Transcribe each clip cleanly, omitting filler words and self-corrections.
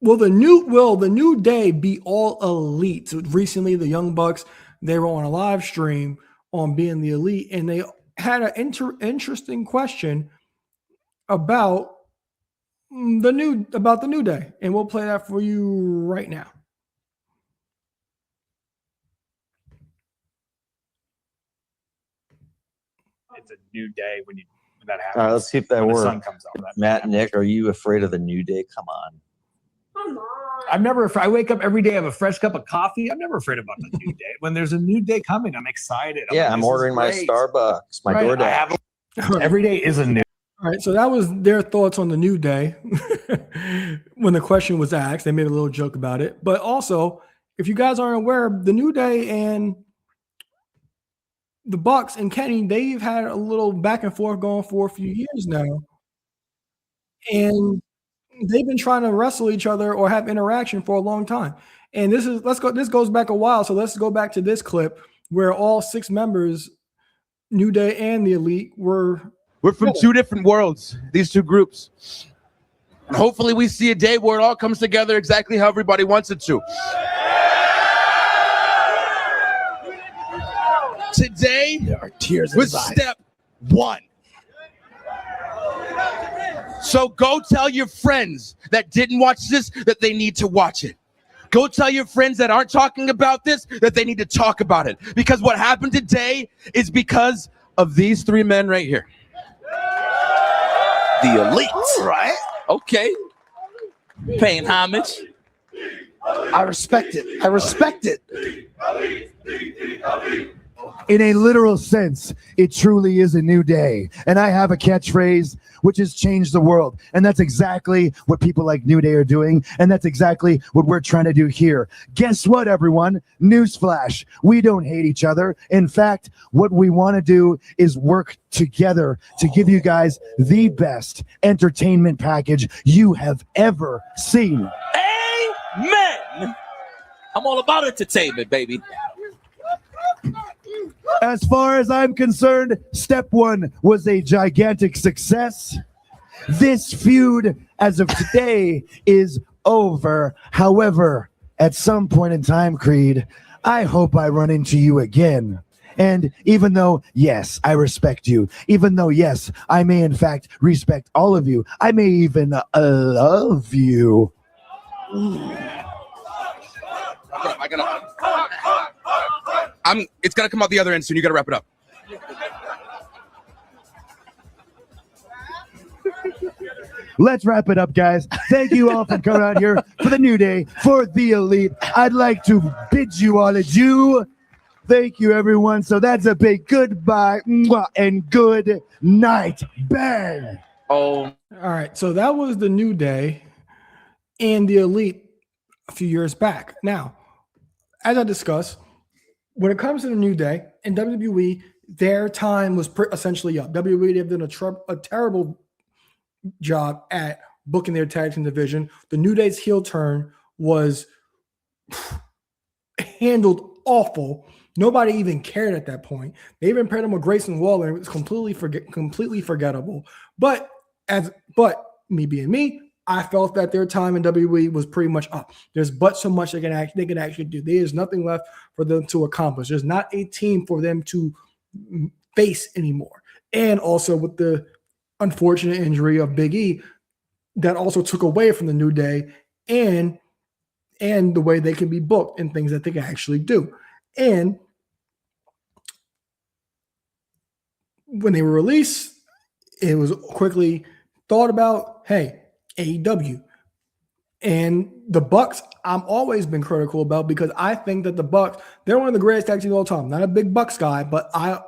Will the New Day be all elite? So recently, the Young Bucks, they were on a live stream on being the elite, and they had an interesting question about the New Day, and we'll play that for you right now. It's a new day when that happens. All right, let's see if that works. The sun comes out. Matt, Nick, are you afraid of the New Day? Come on. Come on. I wake up every day, I have a fresh cup of coffee. I'm never afraid about the new day. When there's a new day coming, I'm excited. I'm ordering my Starbucks, my DoorDash. Every day is a new. All right, so that was their thoughts on the New Day. When the question was asked, they made a little joke about it. But also, if you guys aren't aware, the New Day and the Bucks and Kenny, they've had a little back and forth going for a few years now. And they've been trying to wrestle each other or have interaction for a long time. And this goes back a while. So let's go back to this clip where all 6 members, New Day and the Elite, we're from 2 different worlds, these 2 groups. And hopefully we see a day where it all comes together exactly how everybody wants it to. Today was step 1. So go tell your friends that didn't watch this that they need to watch it. Go tell your friends that aren't talking about this that they need to talk about it. Because what happened today is because of these 3 men right here. The Elite. All right. Okay. Paying homage. I respect it. In a literal sense, it truly is a new day. And I have a catchphrase which has changed the world. And that's exactly what people like New Day are doing. And that's exactly what we're trying to do here. Guess what, everyone? Newsflash. We don't hate each other. In fact, what we want to do is work together to give you guys the best entertainment package you have ever seen. Amen. I'm all about entertainment, baby. As far as I'm concerned, step 1 was a gigantic success. This feud, as of today, is over. However, at some point in time, Creed, I hope I run into you again. And even though, yes, I respect you, even though, yes, I may in fact respect all of you, I may even love you. It's gonna come out the other end soon. You gotta wrap it up. Let's wrap it up, guys. Thank you all for coming out here for the New Day, for the Elite. I'd like to bid you all adieu. Thank you, everyone. So that's a big goodbye and good night. Bang. Oh. All right. So that was the New Day and the Elite a few years back. Now, as I discussed, when it comes to the New Day and WWE, their time was essentially up. WWE, they've done a terrible job at booking their tag team division. The New Day's heel turn was handled awful. Nobody even cared at that point. They even paired him with Grayson Waller. It was completely forgettable. But me being me, I felt that their time in WWE was pretty much up. There's but so much they can actually do. There is nothing left for them to accomplish. There's not a team for them to face anymore. And also with the unfortunate injury of Big E, that also took away from the New Day and the way they can be booked and things that they can actually do. And when they were released, it was quickly thought about, hey, AEW. And the Bucks, I've always been critical about because I think that the Bucks, they're one of the greatest tag teams of all time. Not a big Bucks guy, but I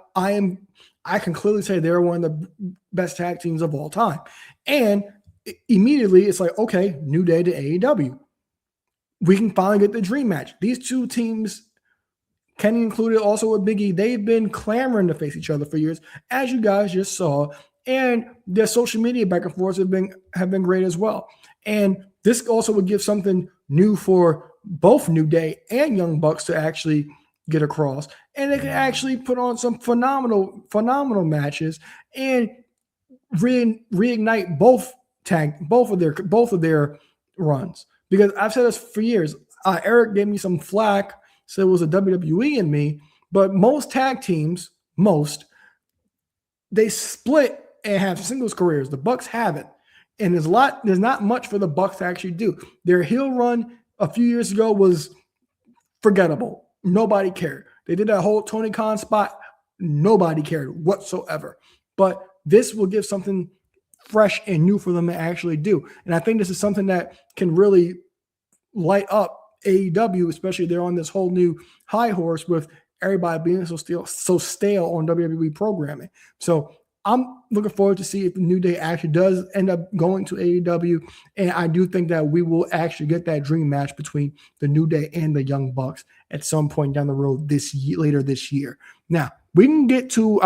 can clearly say they're one of the best tag teams of all time. And immediately it's like, okay, New Day to AEW. We can finally get the dream match. These 2 teams, Kenny included, also with Big E, they've been clamoring to face each other for years, as you guys just saw. And their social media back and forth have been great as well. And this also would give something new for both New Day and Young Bucks to actually get across. And they can actually put on some phenomenal matches and reignite both of their runs. Because I've said this for years. Eric gave me some flack, said it was a WWE in me, but most tag teams, they split and have singles careers. The Bucks haven't. And there's not much for the Bucks to actually do. Their heel run a few years ago was forgettable. Nobody cared. They did that whole Tony Khan spot. Nobody cared whatsoever. But this will give something fresh and new for them to actually do. And I think this is something that can really light up AEW, especially they're on this whole new high horse with everybody being so stale on WWE programming. So I'm looking forward to see if the New Day actually does end up going to AEW. And I do think that we will actually get that dream match between the New Day and the Young Bucks at some point down the road later this year. Now, we can get to